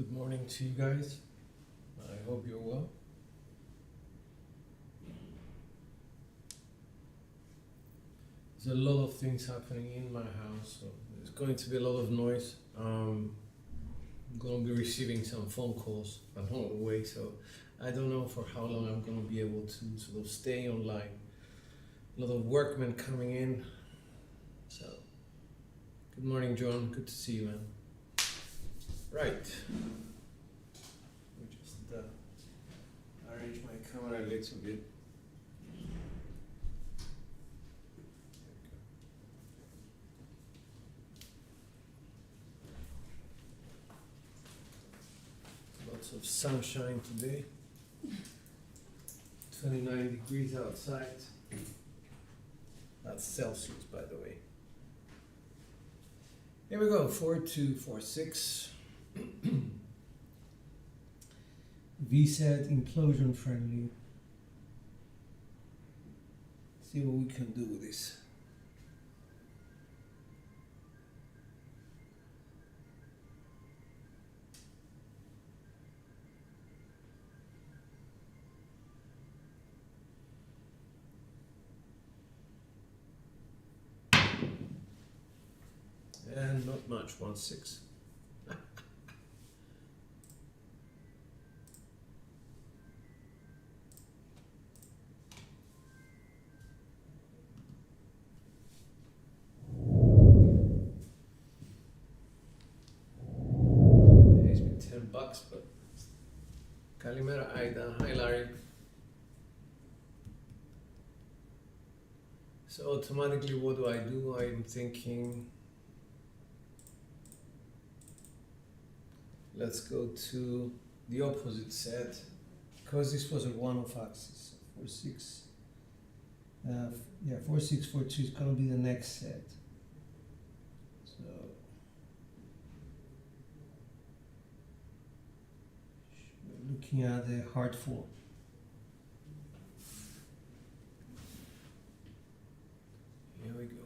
Good morning to you guys. I hope you're well. There's a lot of things happening in my house, so there's going to be a lot of noise. I'm going to be receiving some phone calls along the way, so I don't know for how long I'm going to be able to sort of stay online. A lot of workmen coming in. So, good morning, John. Good to see you, man. Right. Let me just arrange my camera a little bit. Lots of sunshine today. 29 degrees outside. That's Celsius, by the way. Here we go, 4246. VSAT implosion friendly. See what we can do with this. And not much, 1-6. Pays me $10, but Kalimera Aida. Hi Larry. So automatically what do? I'm thinking let's go to the opposite set, because this was a one-off axis. 4-6. 4-6-4-2 is gonna be the next set. So we're looking at the hard 4. Here we go.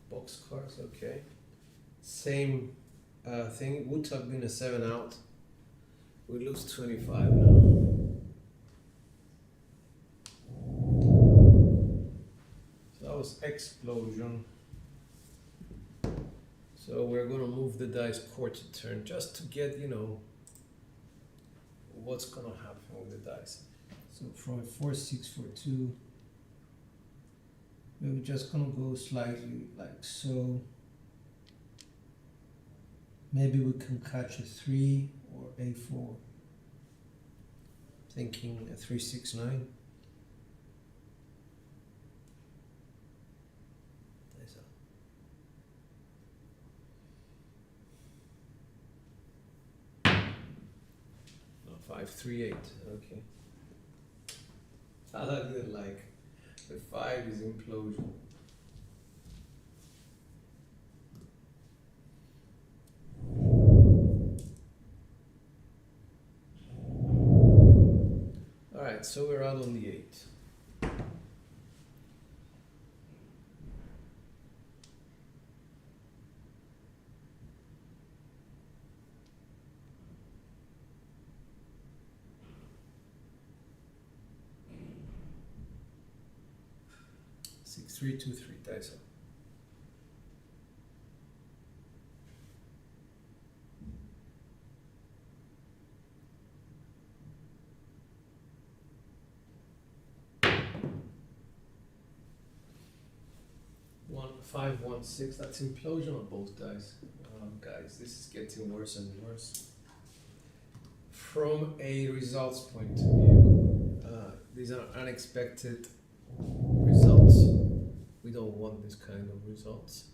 Box cards, okay. Same thing. It would have been a 7 out. We lose 25 now. So that was explosion. So we're gonna move the dice quarter turn just to get, what's gonna happen with the dice. So from a 4-6-4-2, we're just gonna go slightly like so. Maybe we can catch a 3 or a 4. Thinking a 3-6-9. No, 5-3-8. Okay. I didn't like. The 5 is implosion. Alright, so we're out on the 8. Six, 3, 2, 3, dice up. One, 5, 1, 6. That's implosion on both dice. Guys, this is getting worse and worse. From a results point of view, these are unexpected results. We don't want this kind of results.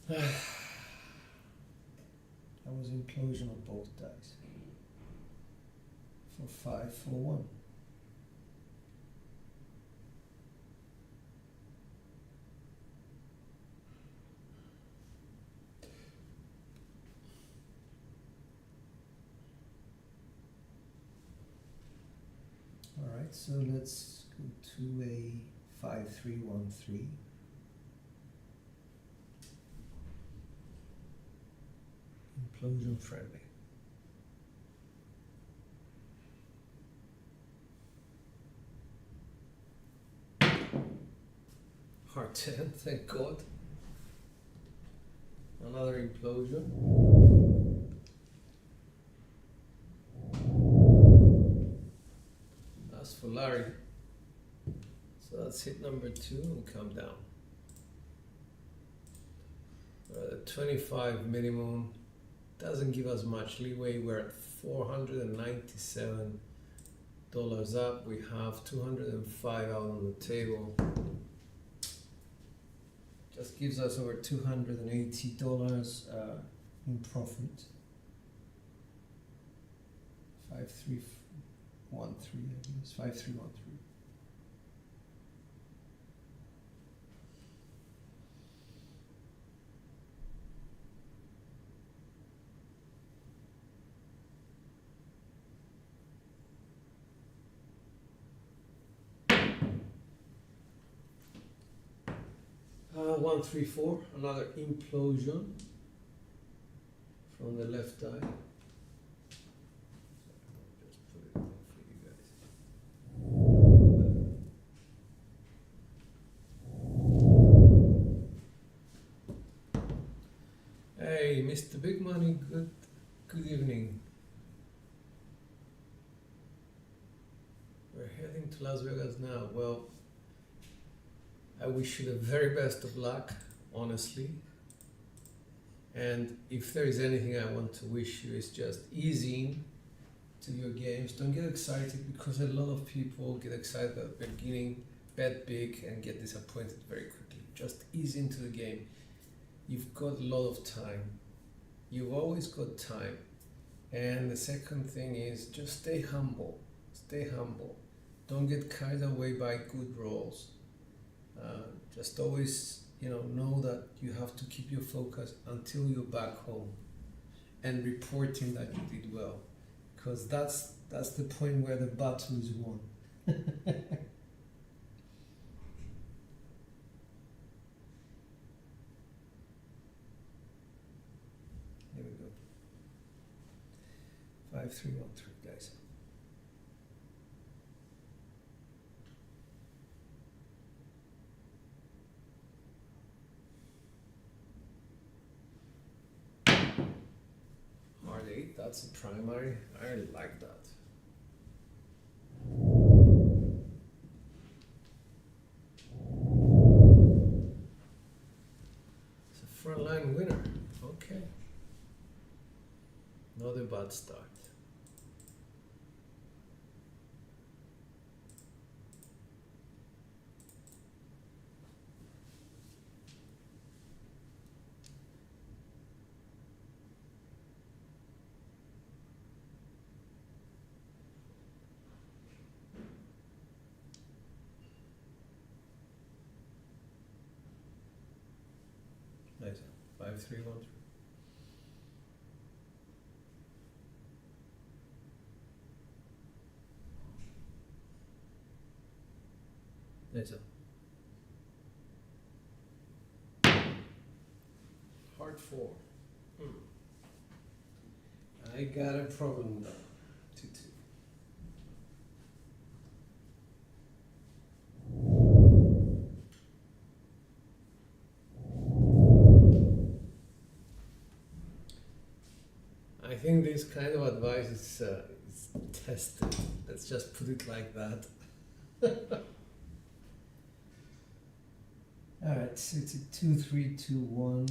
That was implosion on both dice. For 541. Alright, so let's go to a 5313. Implosion friendly. Hard 10, thank God. Another implosion. That's for Larry. So that's hit number 2 and come down. 25 minimum doesn't give us much leeway. We're at $497 up. We have 205 out on the table. Just gives us over $280 in profit. 5313, I guess. 5313. One, 3, 4, another implosion from the left eye. Just put it in for you guys. Hey, Mr. Big Money, good evening. We're heading to Las Vegas now. Well, I wish you the very best of luck, honestly. And if there is anything I want to wish you is just ease in to your games. Don't get excited, because a lot of people get excited at the beginning, bet big, and get disappointed very quickly. Just ease into the game. You've got a lot of time. You've always got time. And the second thing is just stay humble. Stay humble. Don't get carried away by good rolls. Just always, know that you have to keep your focus until you're back home and reporting that you did well, because that's the point where the battle is won. Here we go. 5313, guys. That's a primary. I like that. It's a frontline winner. Okay. Not a bad start. Nice. 5313. Nice. Hard 4. I got a problem though. 2-2. I think this kind of advice is tested. Let's just put it like that. Alright, so it's a 2-3-2-1.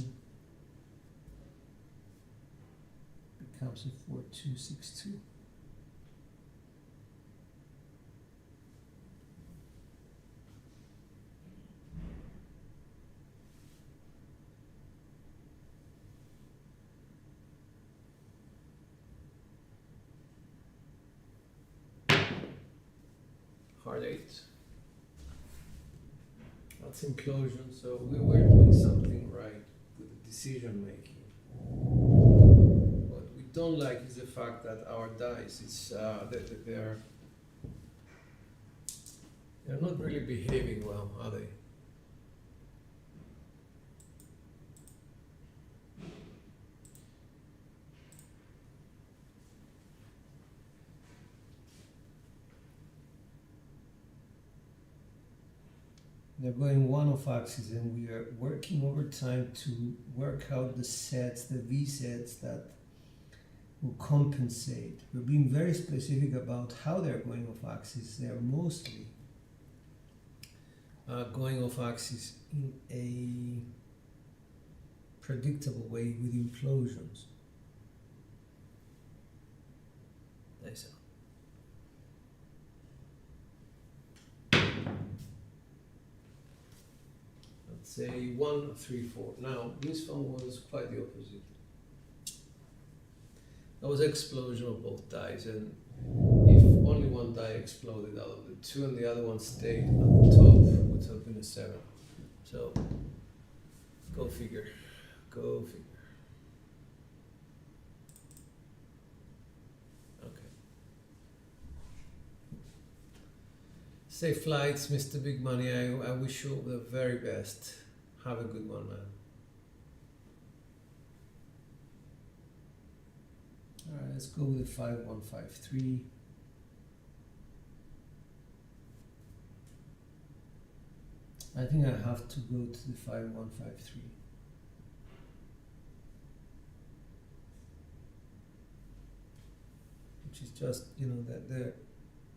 Becomes a 4-2-6-2. hard 8. That's implosion, so we were doing something right with the decision making. What we don't like is the fact that our dice, they're not really behaving well, are they? They're going one off axis, and we are working overtime to work out the sets, the V sets that will compensate. We're being very specific about how they're going off axis. They're mostly going off axis in a predictable way with implosions. Nice. Say 1, 3, 4. Now this one was quite the opposite. That was explosion of both dice, and if only one die exploded out of the 2 and the other one stayed at the top, would have been a 7. So go figure. Go figure. Okay. Safe flights, Mr. Big Money. I wish you the very best. Have a good one, man. Alright, let's go with 5153. I think I have to go to the 5153. Which is just, you know,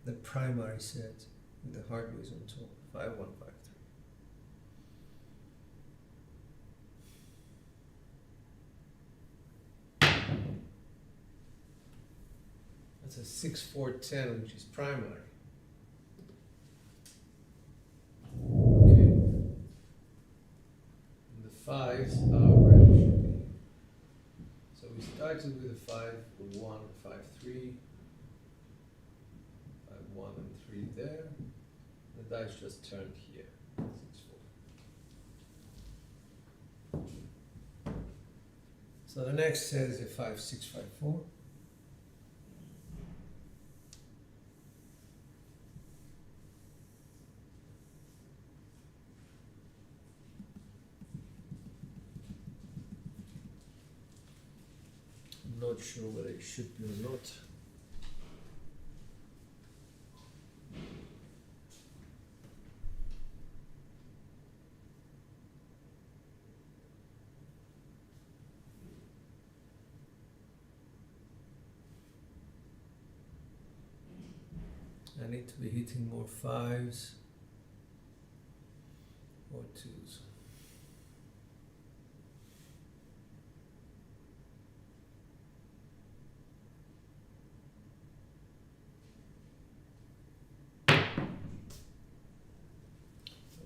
the primary set with the hardways on top. 5153. That's a 6, 4, 10, which is primary. Okay. And the 5s are where they should be. So we started with a 5, 1, 5, 3. 5, 1, and 3 there. The dice just turned here. 6, 4. So the next set is a 5, 6, 5, 4. Not sure whether it should be or not. I need to be hitting more 5s or 2s.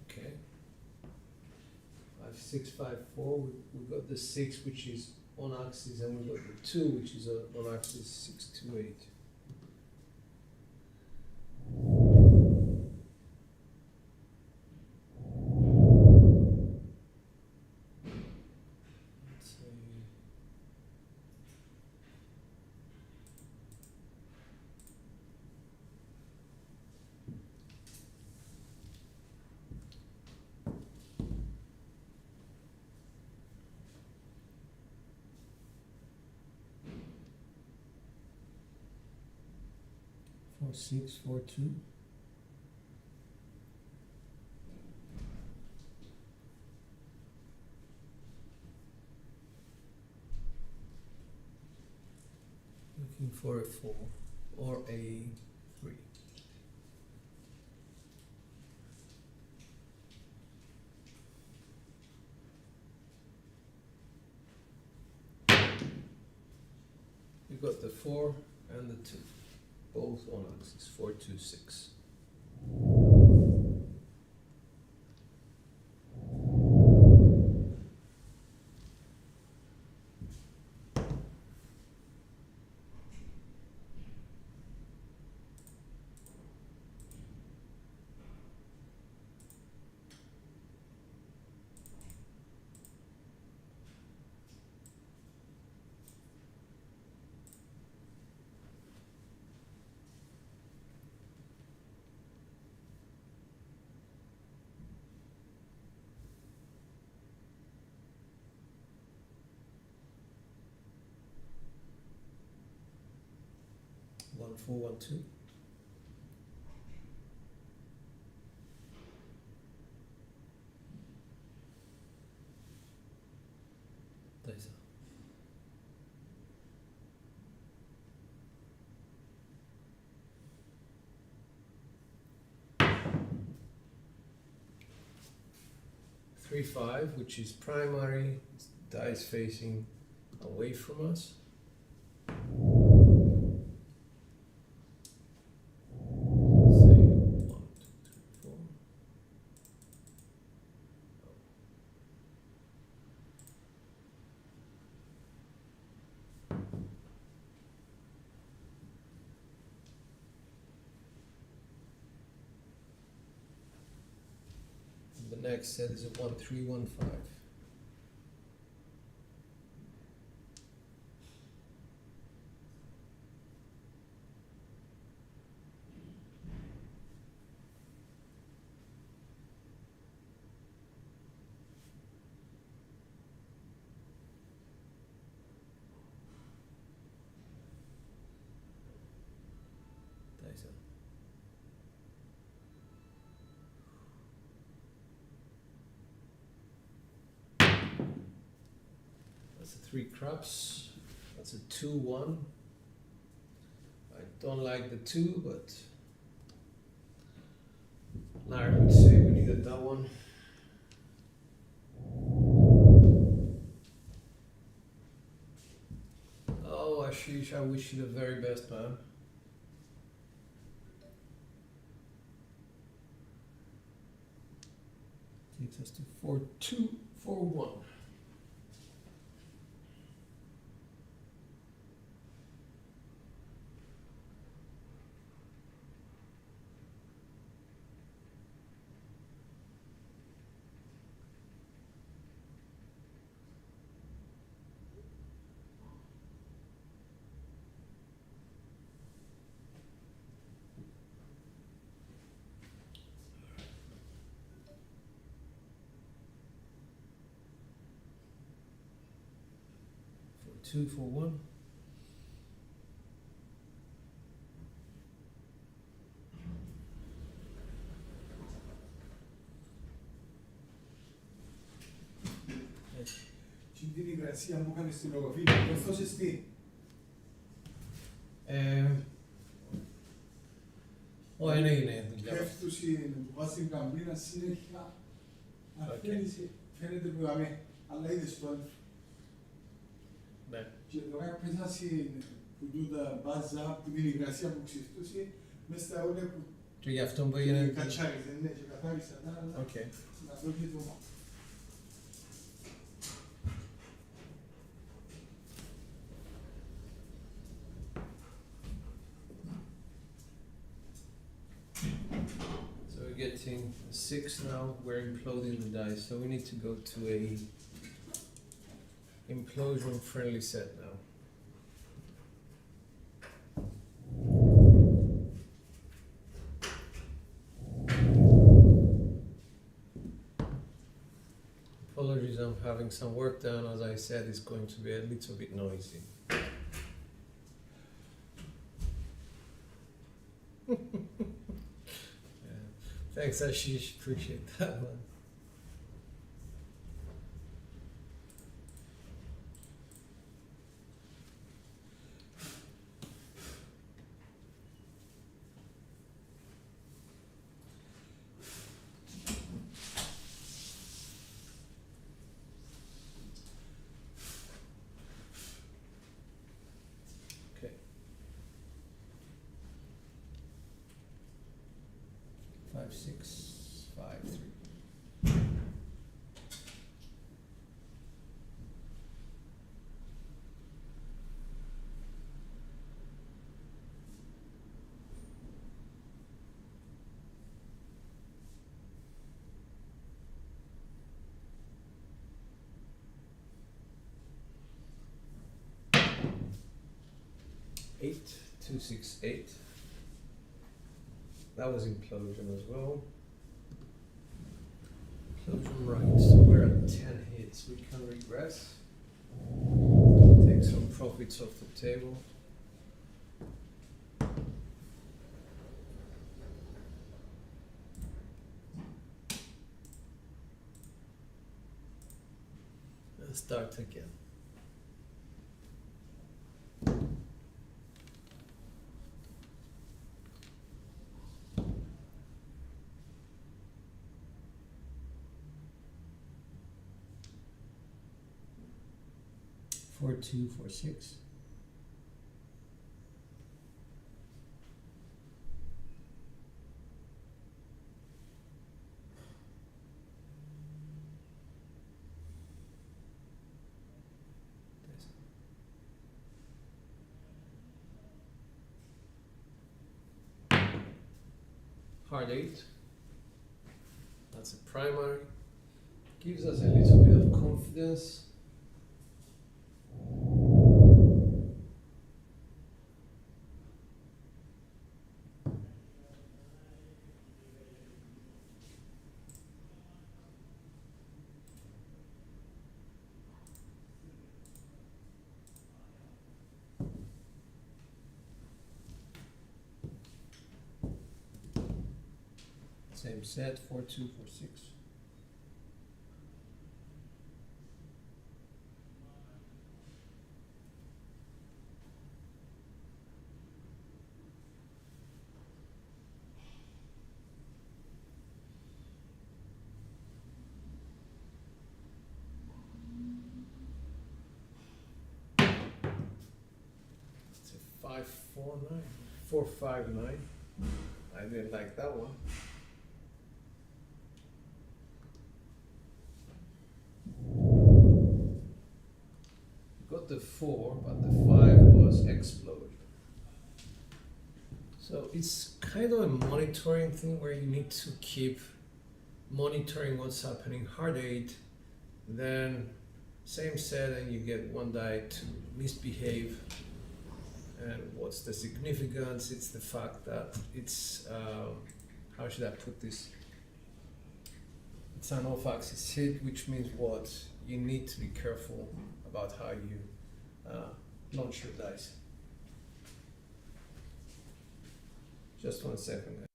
Okay. 5, 6, 5, 4. We've got the 6, which is on axis, and we've got the 2, which is on axis 6, 2, 8. Four, 6, 4, 2. Looking for a 4 or a 3. We got the 4 and the 2. Both on axis, 4, 2, 6. 1412. Dice. 3-5, which is primary, dice facing away from us. Say 1, 2, 3, 4. The next set is a 1, 3, 1, 5. Dice. That's a 3 craps. That's a 2-1. I don't like the 2, but Larry would say we needed that one. Oh, Ashish, I wish you the very best, man. Takes us to 4-2, 4-1. Two for one. Cintini Grazia μου κάνει στην ογοφή, αυτό είσαι τι. είναι δουλειά. Πέφτουση που πας στην καμπίνα συνέχεια. Φαίνεται που αμέ, αλλά είδες το άλλο. Ναι. Και τώρα πέσασαι που τούτα μπάζα, που την υγρασία που ξεφτούσε, μες στα όλα που... Και γι' αυτό που έγινε... Κατσάριζε, ναι, και καθάρισα τα, αλλά... Να το και το... So we're getting 6 now, we're imploding the dice, so we need to go to a implosion friendly set now. Apologies, I'm having some work done. As I said, it's going to be a little bit noisy. Yeah. Thanks, Ashish. Appreciate that one. Okay. 5, 6, 5, 3. Eight, 2, 6, 8. That was implosion as well. Implosion right, so we're at 10 hits. We can regress. Take some profits off the table. start again. Four two, 4 6. Hard 8. That's a primary. Gives us a little bit of confidence. Same set, 4 2, 4 6. It's a 5 4 9. 4 5 9. I didn't like that one. Got the 4, but the 5 was exploded. So it's kind of a monitoring thing where you need to keep monitoring what's happening. Hard 8, then same set, and you get one die to misbehave. And what's the significance? It's the fact that it's, how should I put this? It's an off-axis hit, which means what? You need to be careful about how you launch your dice. Just 1 second.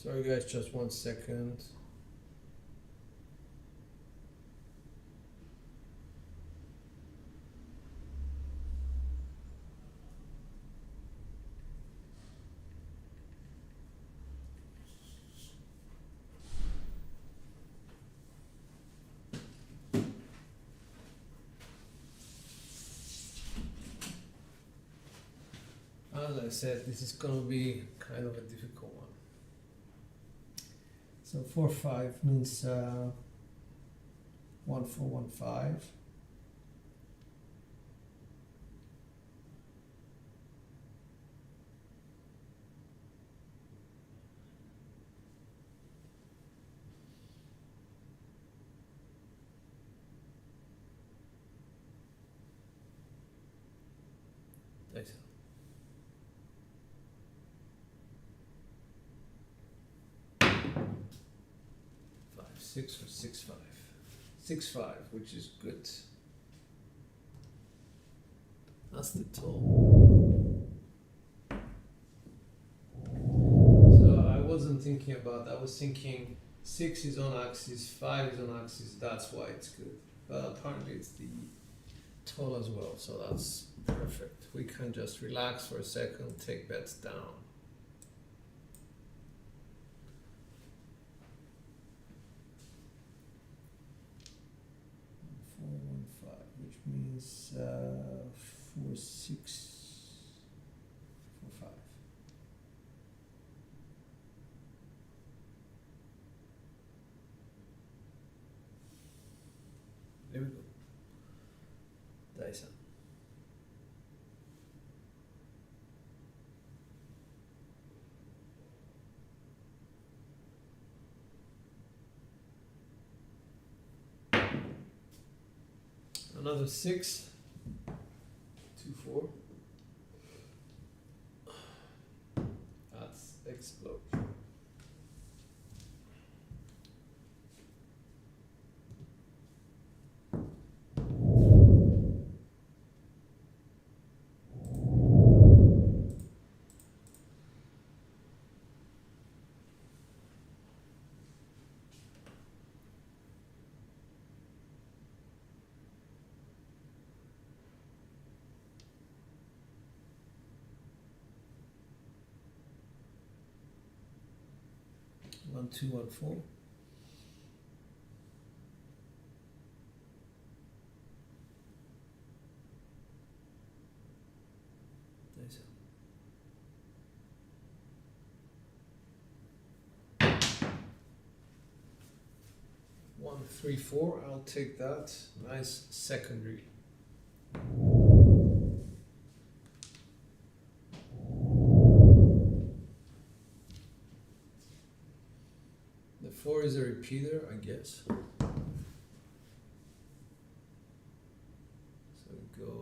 Sorry guys, just 1 second. As I said, this is gonna be kind of a difficult one. So 4 5 means 1 4 1 5. Nice. 6 or 6-5. 6-5, which is good. That's the toll. So I wasn't thinking about that. I was thinking 6 is on axis, 5 is on axis. That's why it's good. But apparently it's the toll as well. So that's perfect. We can just relax for a second, take bets down. Which means 4, 6, 4, 5. There we go. Dice up. Another 6, 2, 4. That's explosion. One, 2, 1, 4. Nice. 1, 3, 4. I'll take that. Nice secondary. The 4 is a repeater, I guess. So we go.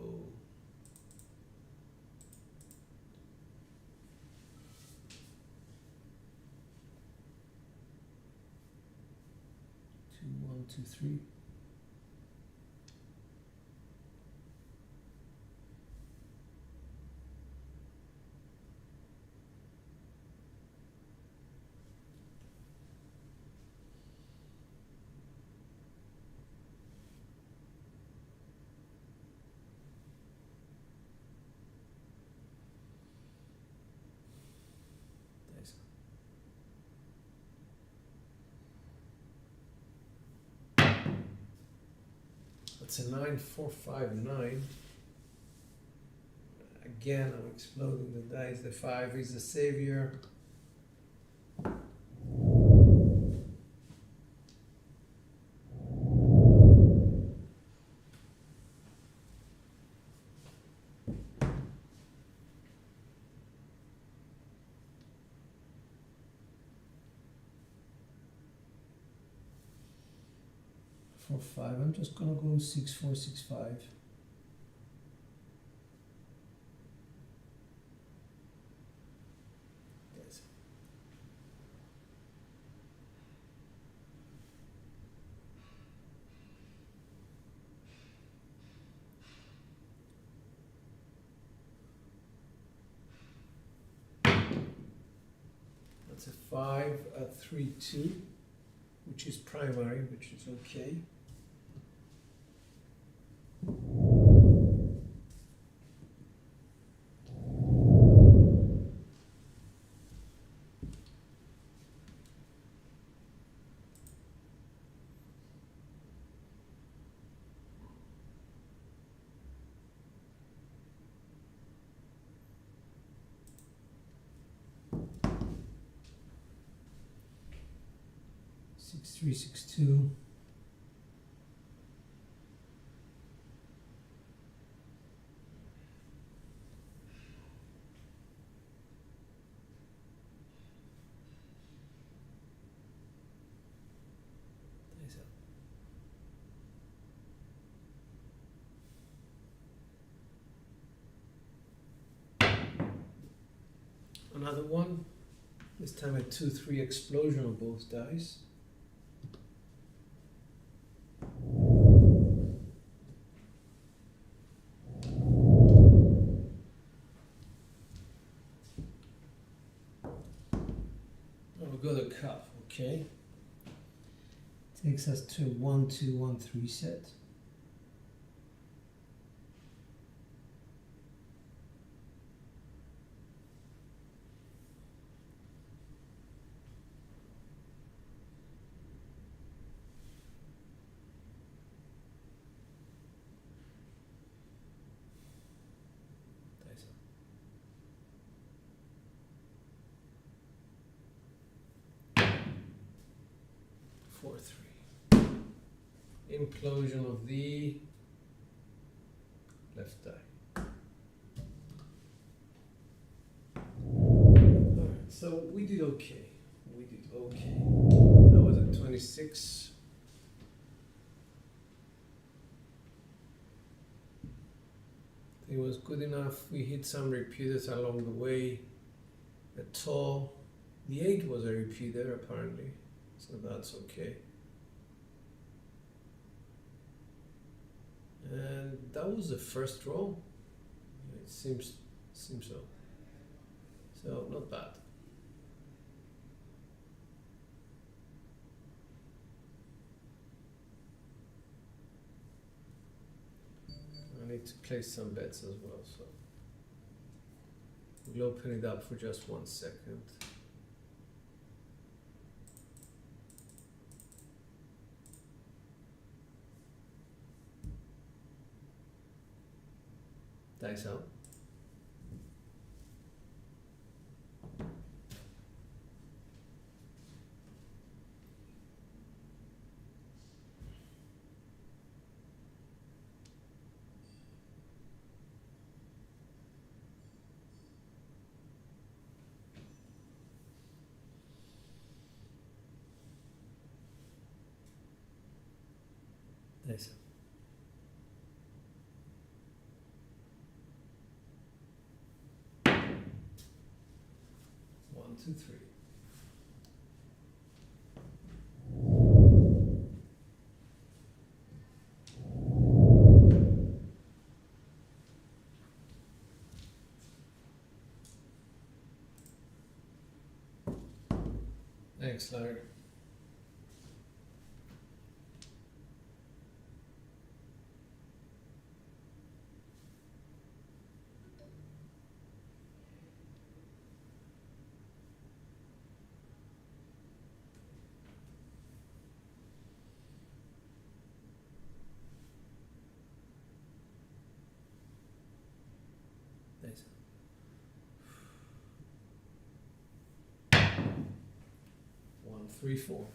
Two, 1, 2, 3. That's a 9, 4, 5, 9. Again, I'm exploding the dice. The 5 is the savior. For 5, I'm just gonna go 6, 4, 6, 5. Yes. That's a 5, a 3, 2, which is primary, which is okay. Six, 3, 6, 2. Another one. This time a 2, 3 explosion on both dice. Oh, we got a cup, okay. Takes us to 1-2-1-3 set. Dice up. 4-3. Implosion of the left die. Alright, so we did okay. We did okay. That was at 26. It was good enough. We hit some repeaters along the way. The tall. The 8 was a repeater apparently, so that's okay. And that was the first roll. It seems so. So not bad. I need to place some bets as well, so we'll open it up for just 1 second. Dice out. Dice out. 1, 2, 3. Thanks, Larry. Nice. 1, 3, 4.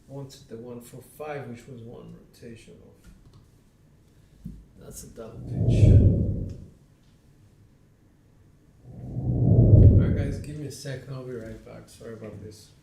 Wanted the 1 for 5, which was 1 rotation off. That's a double pitch. Alright guys, give me a second, I'll be right back. Sorry about this.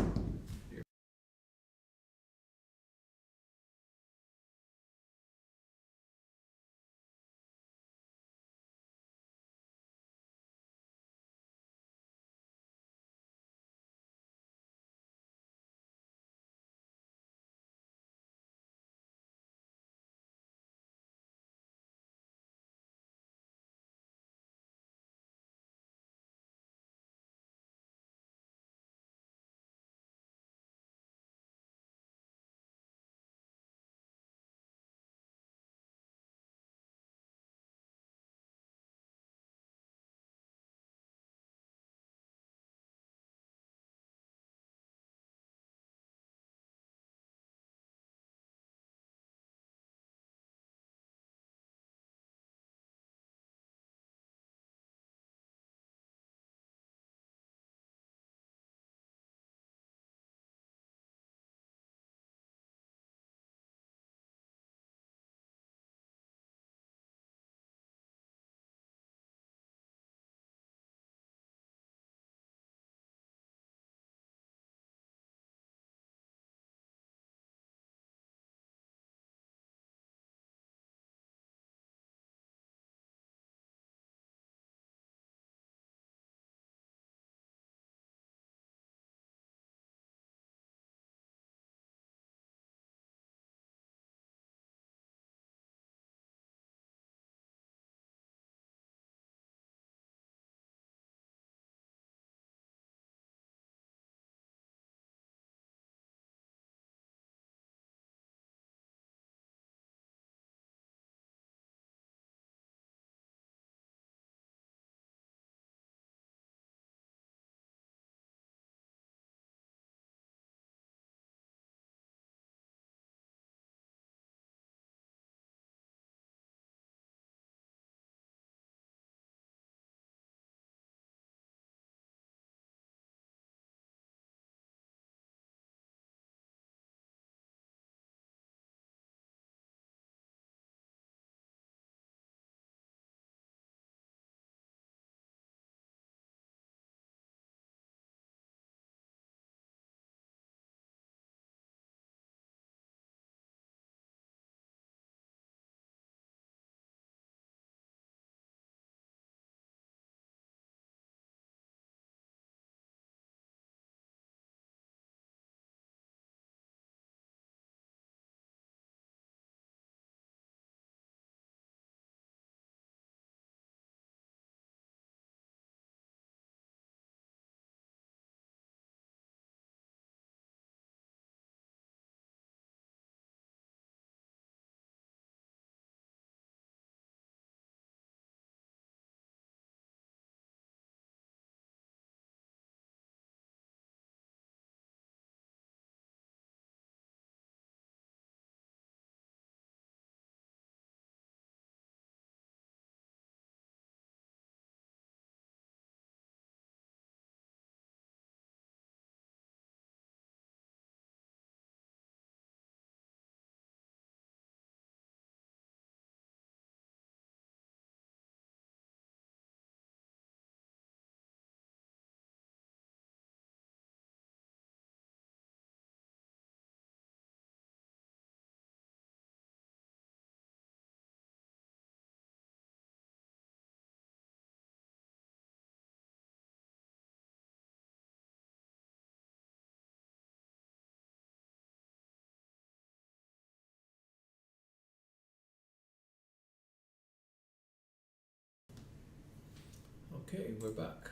Okay, we're back.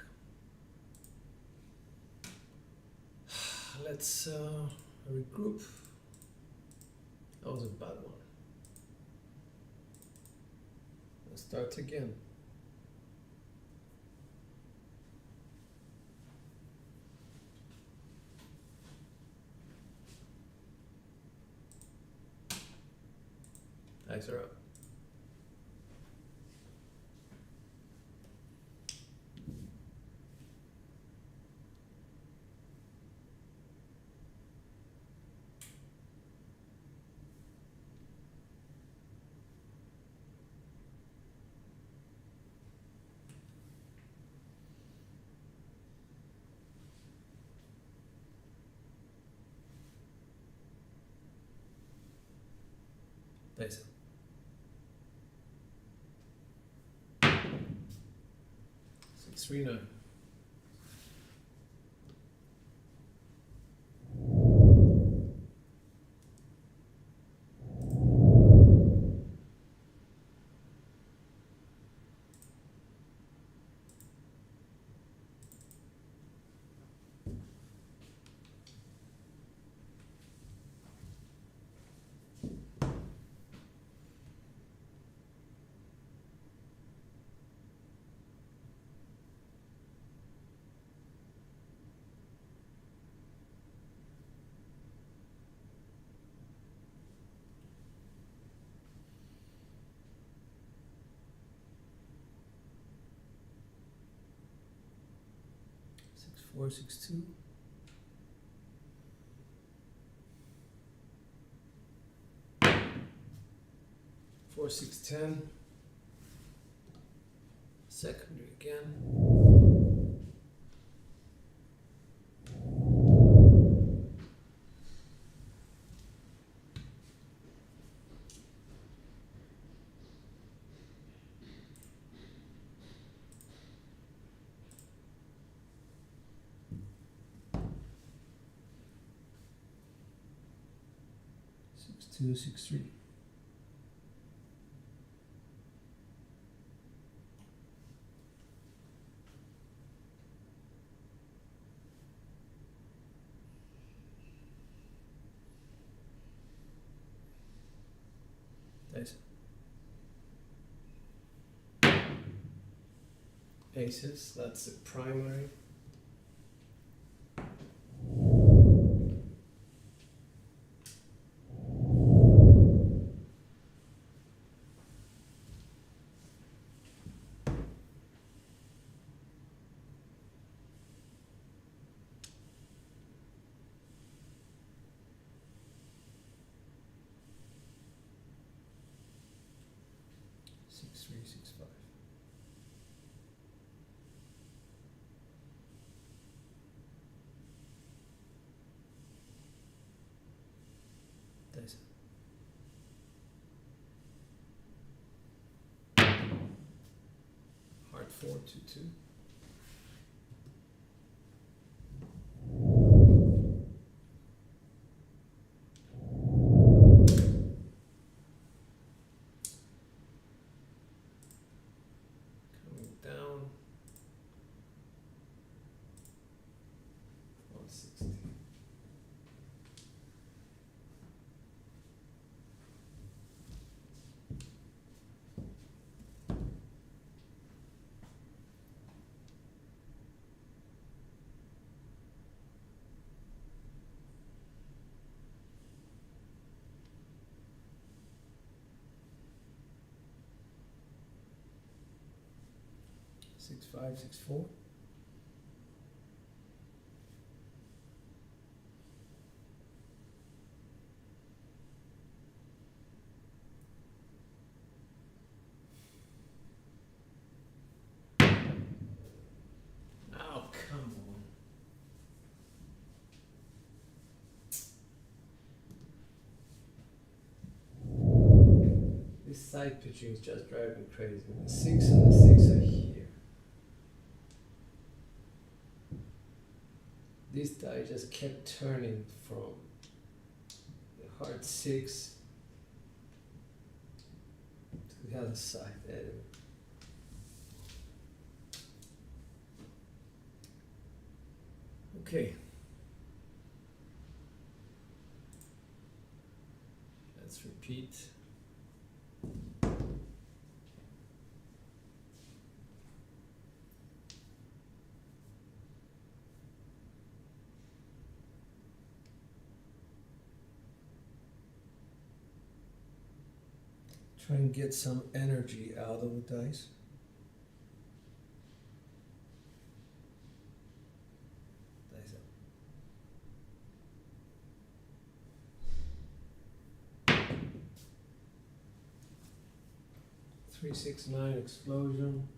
Let's regroup. That was a bad one. Let's start again. Dice are up. Dice up. 639. Six, 4, 6, 2. 4, 6, 10. Secondary again. Six, 2, 6, 3. Dice. Aces, that's the primary. Six, 3, 6, 5. Dice. Heart 4, 2, 2. Coming down. 160. Six, 5, 6, 4. Oh, come on. This side pitching is just driving me crazy. The 6 and the 6 are here. This die just kept turning from the hard 6 to the other side. Anyway. Okay. Let's repeat. Try and get some energy out of the dice. Dice up. 369 explosion.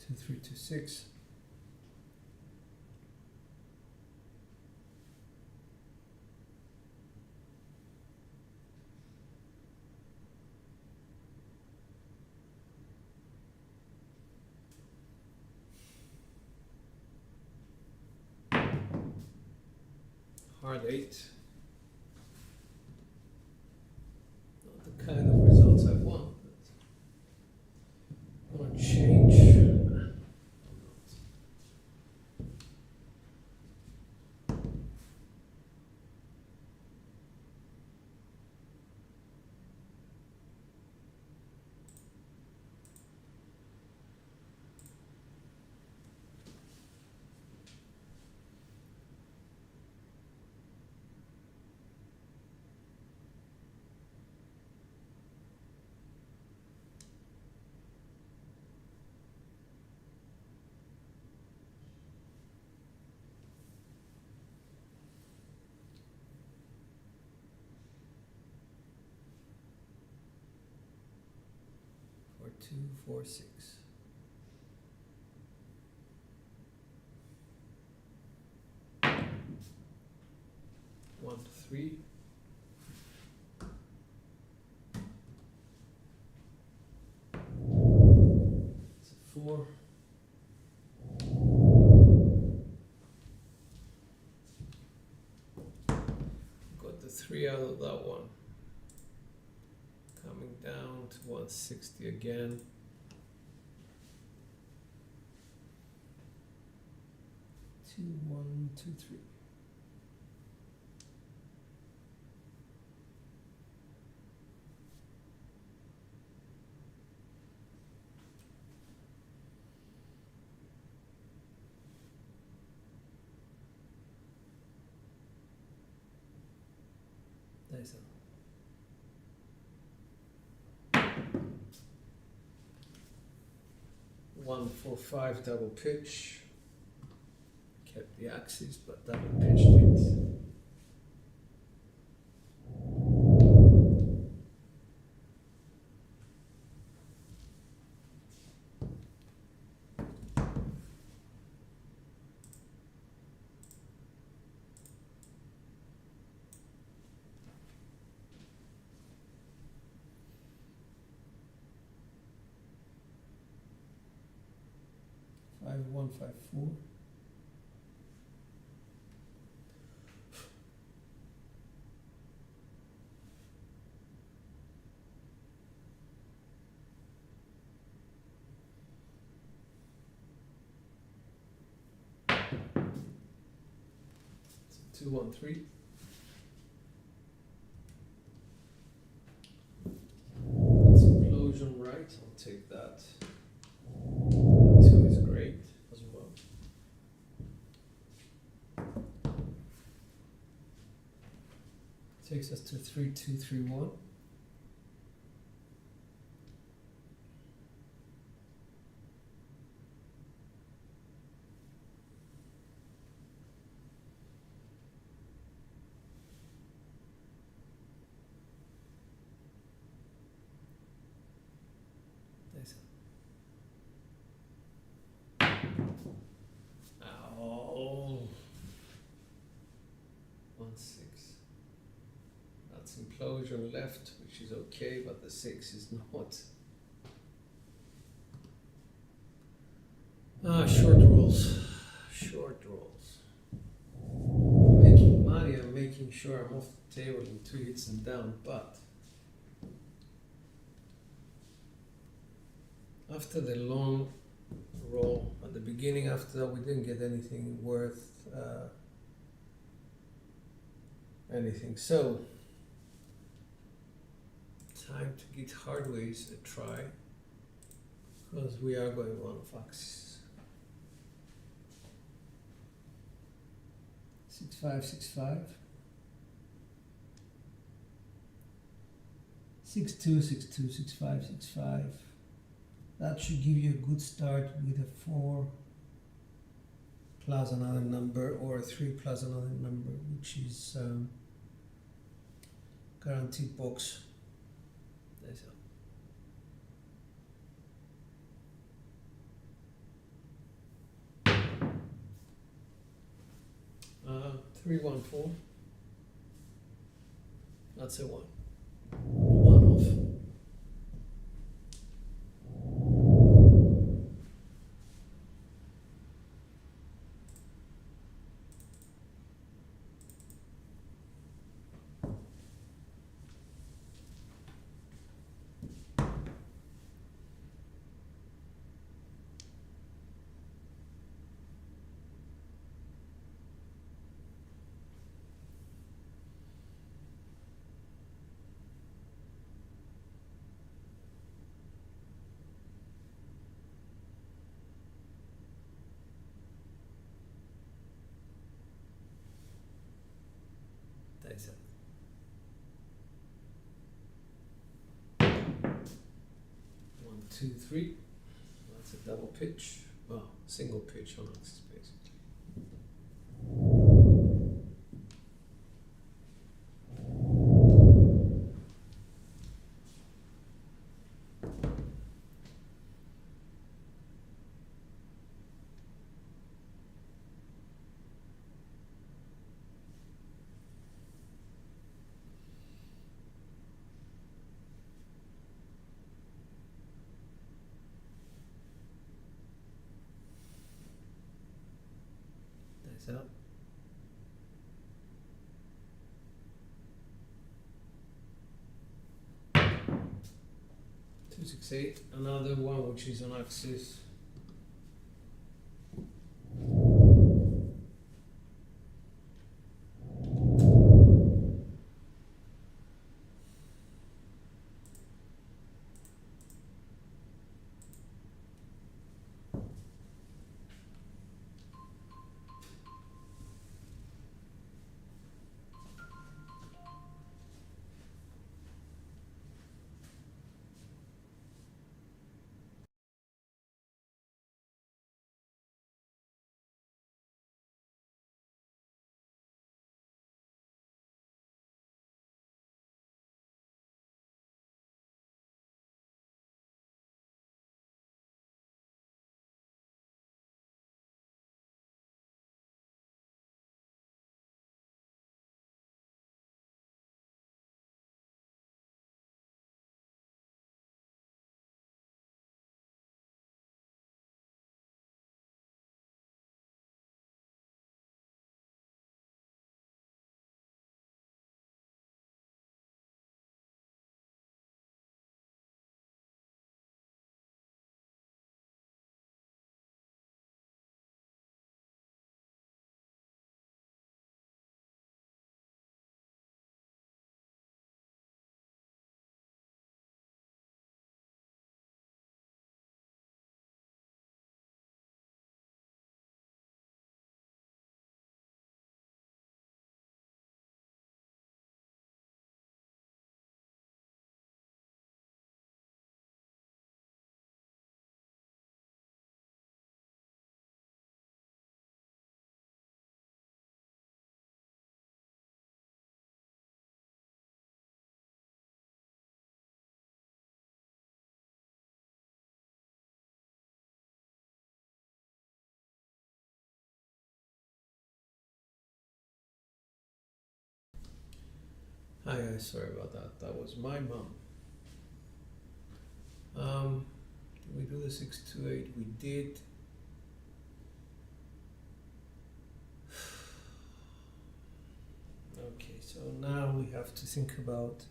Two, 3, 2, 6. Hard 8. Not the kind of results I want, but I want to change. Or 2, 4, 6. One, 3. It's a 4. Got the 3 out of that one. Coming down to 160 again. 2, 1, 2, 3. Nice. 1, 4, 5 double pitch. Kept the axis, but double pitched it. Five, 1, 5, 4. So 2, 1, 3. That's implosion, right? I'll take that. 2 is great as well. Takes us to 3, 2, 3, 1. Nice. Ow. explosion left, which is okay, but the 6 is not. Short rolls. Short rolls. Making money, I'm making sure I'm off the table in 2 hits and down, but after the long roll at the beginning, after that we didn't get anything worth anything. So time to give hardways a try, because we are going one of axis. 6 5 6 5. 6 2 6 2 6 5 6 5. That should give you a good start with a 4 plus another number, or a 3 plus another number, which is guaranteed box. There's a 3 1 4. That's a 1. 1 off. That's it. 1 2 3. That's a double pitch. Well, single pitch on axis basically. That's out. 2 6 8. Another one which is on axis. yeah, sorry about that. That was my mom. Did we do the 628? We did. Okay, so now we have to think about,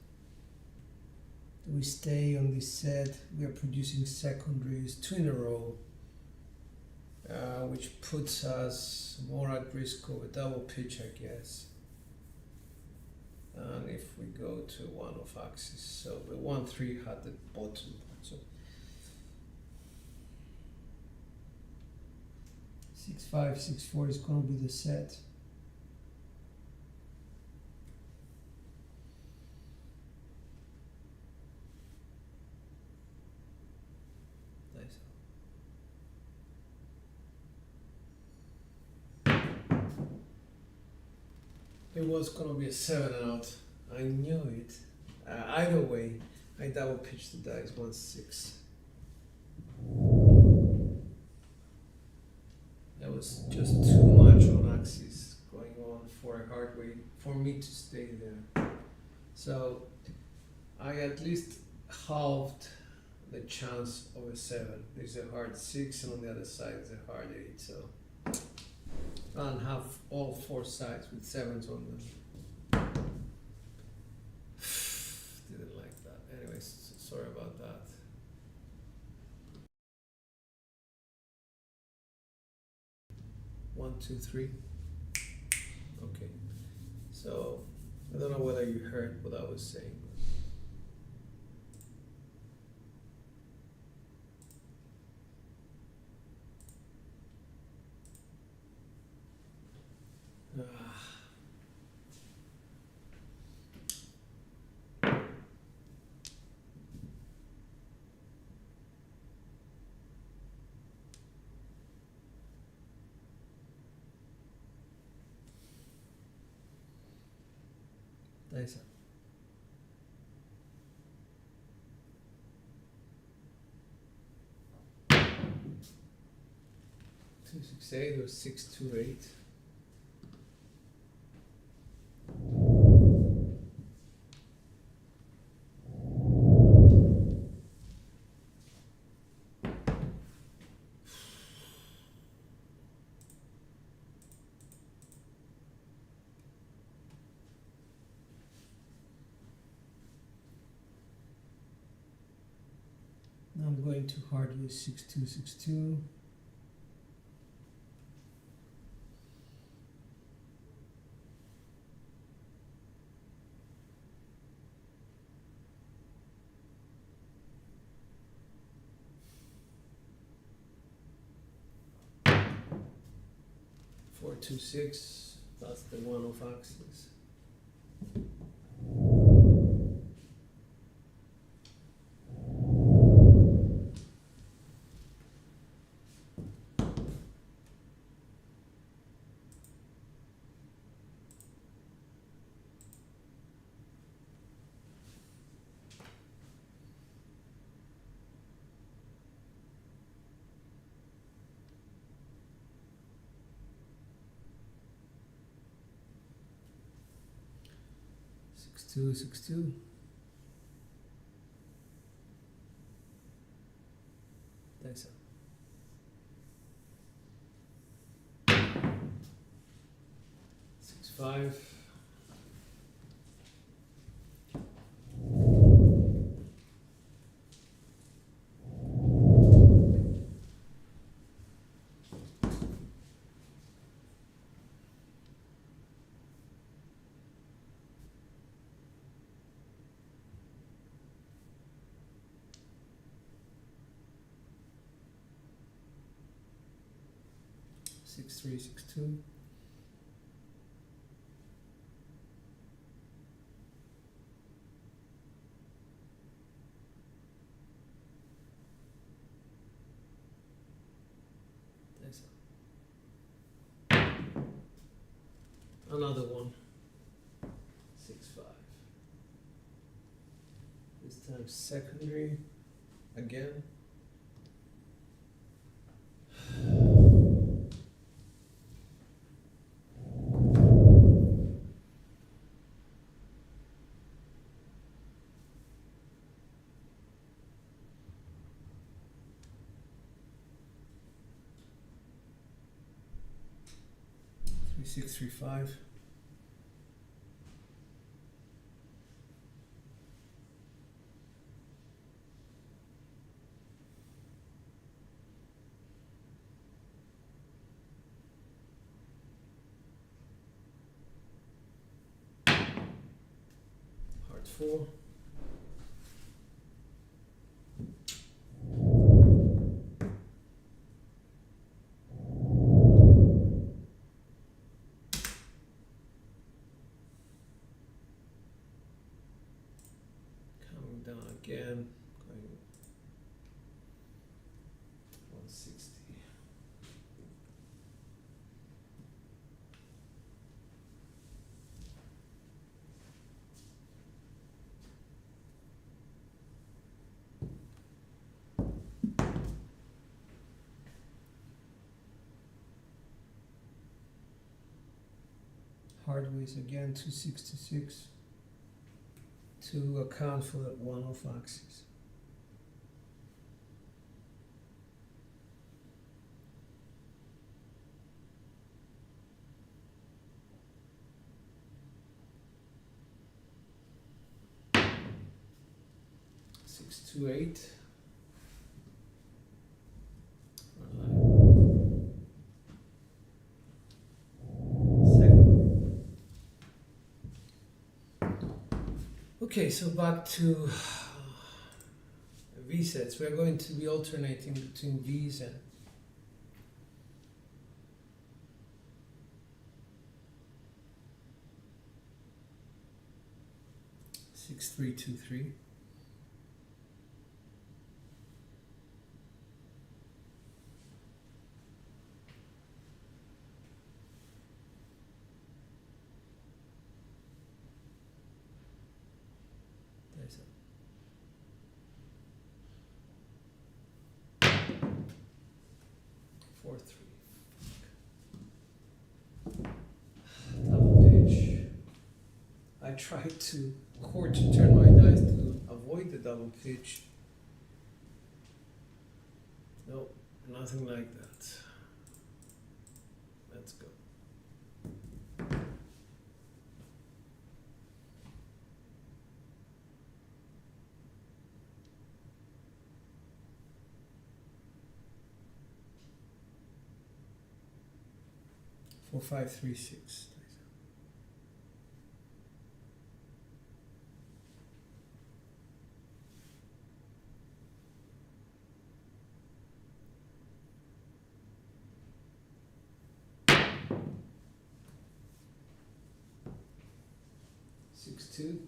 do we stay on this set? We are producing secondaries 2 in a row, which puts us more at risk of a double pitch, I guess. And if we go to 1 off axis, so the 1-3 had the bottom, so 6-5, 6-4 is gonna be the set. nice. It was gonna be a 7 out. I knew it. Either way, I double pitched the dice 1-6. There was just too much on axis going on for a hard way for me to stay there. So I at least halved the chance of a 7. There's a hard 6 and on the other side is a hard 8. So and have all 4 sides with 7s on them. Didn't like that. Anyways, sorry about that. One, two, three. Okay. So I don't know whether you heard what I was saying. Nice. 268 or 628. Now I'm going too hard with 6-2, 6-2. Four, two, six. That's the 1 off axis. Two, 6-2. Nice. 6-5. Six, 3, 6-2. Nice. Another one. 6-5. This time secondary again. 3635. Heart 4. Coming down again, going 160. Hardways again 266 to account for that one-off axis. Six two eight. Okay, so back to V sets. We're going to be alternating between V's and six three two three. There's a 4-3. Double pitch. I tried to chord to turn my dice to avoid the double pitch. No, nothing like that. Let's go. Four, 5, 3, 6. 6-2.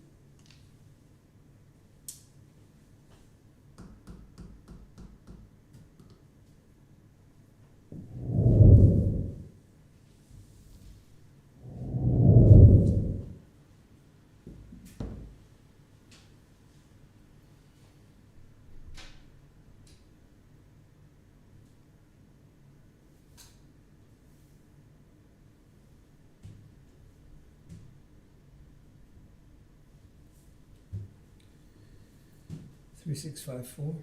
Three, 6, 5, 4.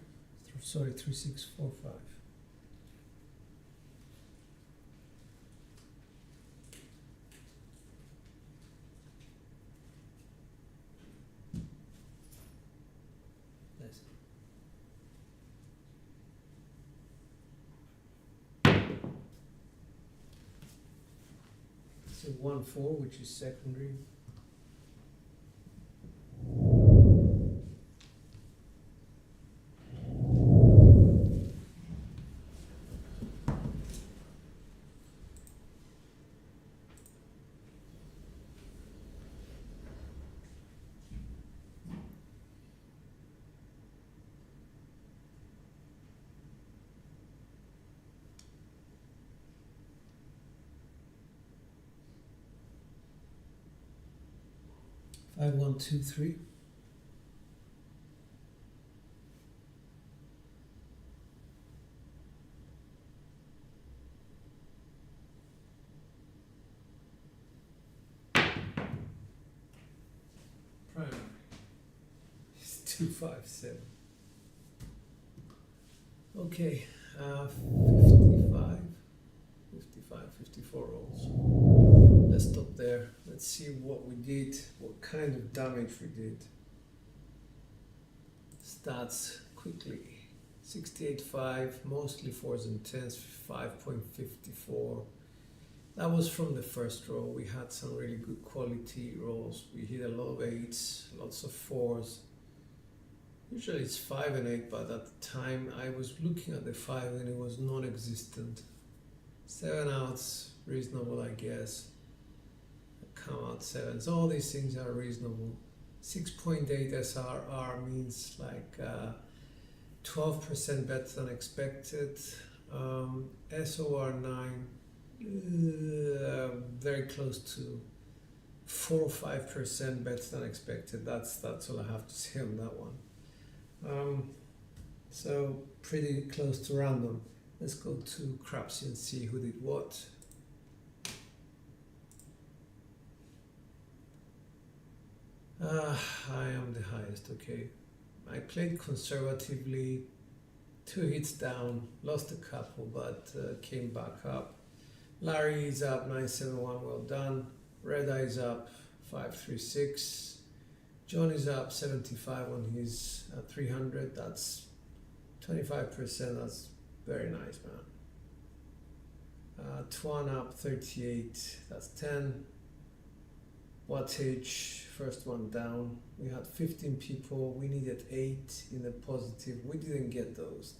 Sorry, 3, 6, 4, 5. That's it. So 1, 4, which is secondary. Five, 1, 2, 3. Primary. It's 2, 5, 7. Okay, 55, 54 rolls. Let's see what we did, what kind of damage we did. Stats quickly. 68.5, mostly 4s and 10s, 5.54. That was from the first roll. We had some really good quality rolls. We hit a lot of 8s, lots of 4s. Usually it's 5 and 8, but at the time I was looking at the 5 and it was non-existent. 7 outs, reasonable, I guess. Come out 7s. All these things are reasonable. 6.8 SRR means like 12% better than expected. SOR 9, very close to 4 or 5% better than expected. That's all I have to say on that one. So pretty close to random. Let's go to Crapsee and see who did what. I am the highest, okay. I played conservatively, 2 hits down, lost a couple, but came back up. Larry is up 971, well done. Red Eye is up 536. John is up 75 on his 300. That's 25%. That's very nice, man. Twan up 38. That's 10. Wattage, first one down. We had 15 people. We needed 8 in the positive. We didn't get those.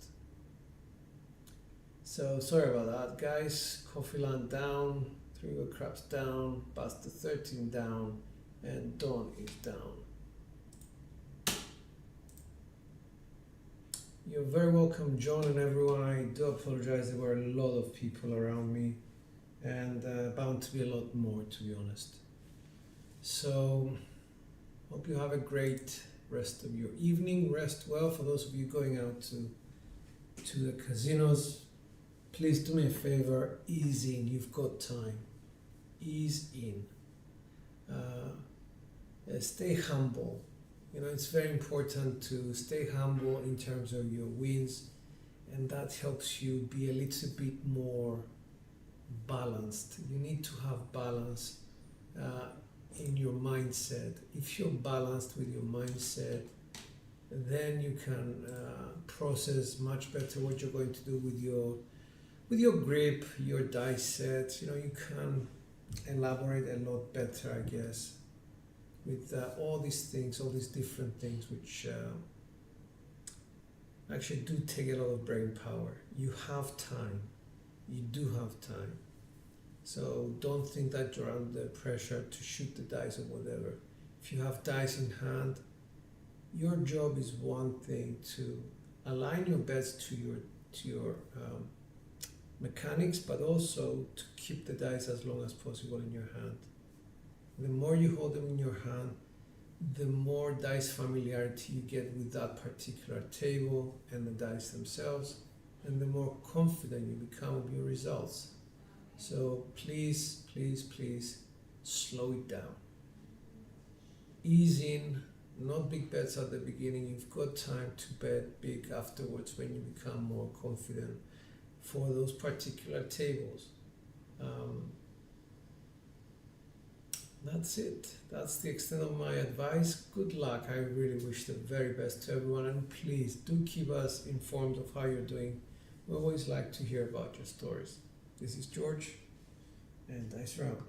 So sorry about that, guys. Coffeeland down. 3-Way Craps down. Buster 13 down. And Dawn is down. You're very welcome, John and everyone. I do apologize. There were a lot of people around me, and bound to be a lot more, to be honest. So, hope you have a great rest of your evening. Rest well. For those of you going out to the casinos, please do me a favor. Ease in. You've got time. Ease in. Stay humble. You know, it's very important to stay humble in terms of your wins, and that helps you be a little bit more balanced. You need to have balance in your mindset. If you're balanced with your mindset, then you can process much better what you're going to do with your grip, your dice set. You know, you can elaborate a lot better, I guess, with all these things, all these different things, which actually do take a lot of brain power. You have time. You do have time. So don't think that you're under pressure to shoot the dice or whatever. If you have dice in hand, your job is one thing, to align your bets to your mechanics, but also to keep the dice as long as possible in your hand. The more you hold them in your hand, the more dice familiarity you get with that particular table and the dice themselves, and the more confident you become with your results. So please, please, please slow it down. Ease in, not big bets at the beginning. You've got time to bet big afterwards when you become more confident for those particular tables. That's it. That's the extent of my advice. Good luck. I really wish the very best to everyone, and please do keep us informed of how you're doing. We always like to hear about your stories. This is George, and Dice Round.